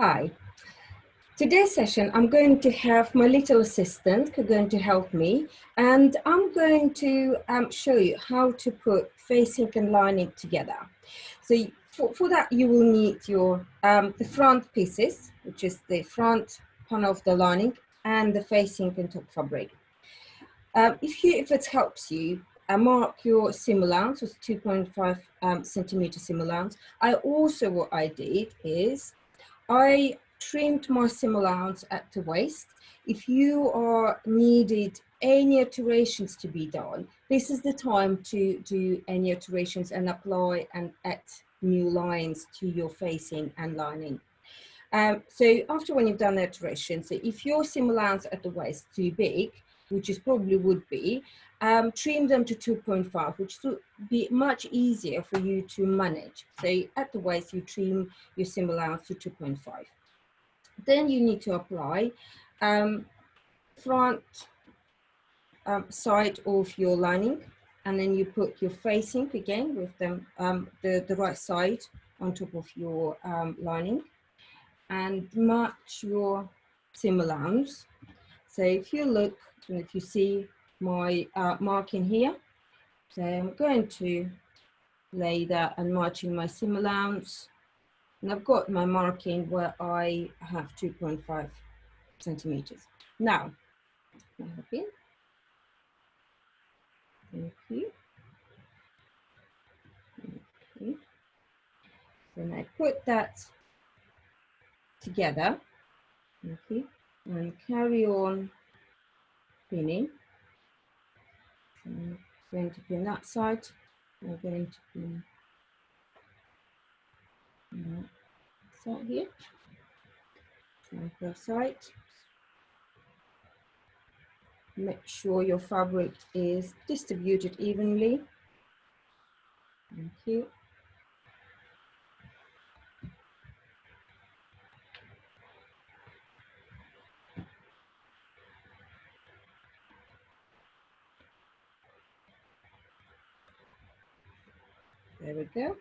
Hi. Today's session, I'm going to have my little assistant going to help me, and I'm going to show you how to put facing and lining together. So for that, you will need your the front pieces, which is the front panel of the lining and the facing and top fabric. If it helps you, mark your seam allowance with 2.5 centimeter seam allowance. What I did is I trimmed my seam allowance at the waist. If you are needed any alterations to be done, this is the time to do any alterations and apply and add new lines to your facing and lining. So after when you've done the alterations, so if your seam allowance at the waist is too big, which is probably would be, trim them to 2.5, which would be much easier for you to manage. So at the waist, you trim your seam allowance to 2.5. Then you need to apply front side of your lining, and then you put your facing again with them, the right side on top of your lining, and match your seam allowance. So if you look, and if you see my marking here, so I'm going to lay that and matching my seam allowance. And I've got my marking where I have 2.5 centimeters. Now, thank you. Okay. Then I put that together, okay, and carry on pinning. So I'm going to pin that side. I'm going to pin that side here. Both sides. Make sure your fabric is distributed evenly. Thank you. There we go.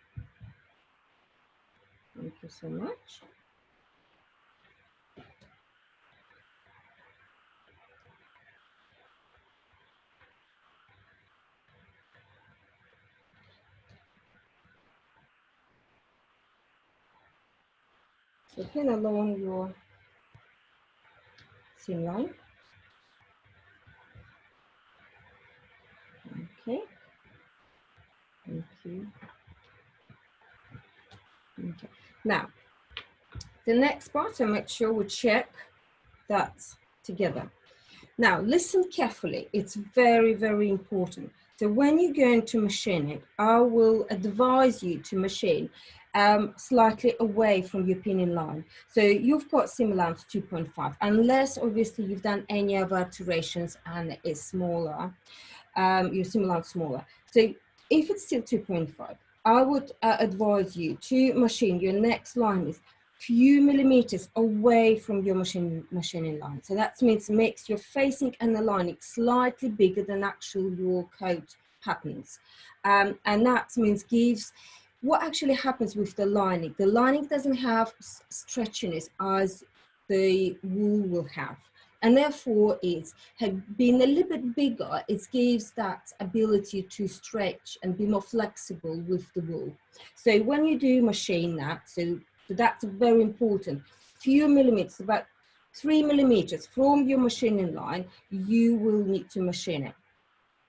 Thank you so much. So pin along your seam line. Okay. Thank you. Okay. Now, the next part, so make sure we check that together. Now, listen carefully. It's very, very important. So when you're going to machine it, I will advise you to machine slightly away from your pinning line. So you've got seam allowance 2.5, unless obviously you've done any other alterations and it's smaller, your seam allowance smaller. So if it's still 2.5, I would advise you to machine your next line is few millimeters away from your machining line. So that means makes your facing and the lining slightly bigger than actual your coat patterns. And that means gives, what actually happens with the lining doesn't have stretchiness as the wool will have. And therefore it's been a little bit bigger, it gives that ability to stretch and be more flexible with the wool. So when you do machine that, so that's very important. Few millimeters, about 3 millimeters from your machining line, you will need to machine it.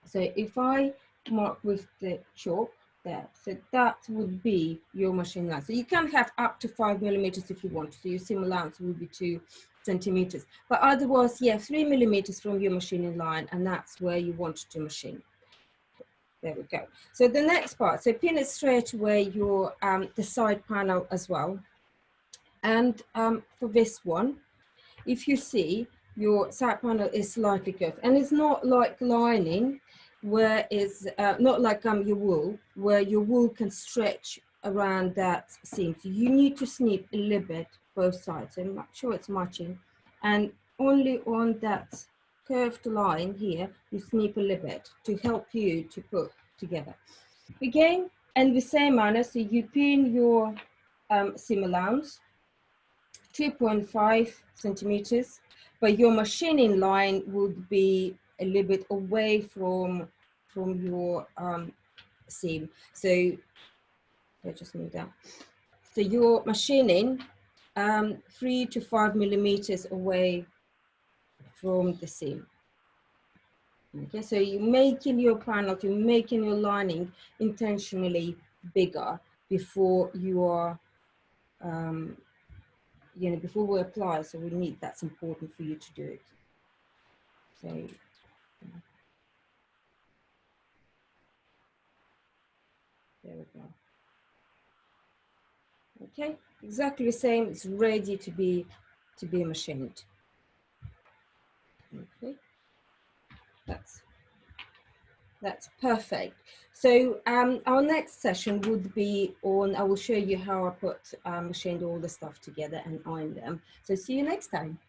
So if I mark with the chalk there, so that would be your machining line. So you can have up to 5 millimeters if you want. So your seam allowance will be 2 centimeters. But otherwise, yeah, 3 millimeters from your machining line, and that's where you want to machine. There we go. So the next part, so pin it straight away your the side panel as well. And for this one, if you see your side panel is slightly curved, and it's not like lining, where it's not like your wool, where your wool can stretch around that seam. So you need to snip a little bit both sides, and make sure it's matching. And only on that curved line here, you snip a little bit to help you to put together. Again, in the same manner, so you pin your seam allowance 2.5 centimeters, but your machining line would be a little bit away from your seam. So I just move that. So you're machining 3 to 5 millimeters away from the seam. Okay, so you're making your panels, you're making your lining intentionally bigger before you are, you know, before we apply. So we need, that's important for you to do it. So there we go. Okay, exactly the same. It's ready to be machined. Okay, that's perfect. So our next session would be on, I will show you how I put machined all the stuff together and iron them. So see you next time.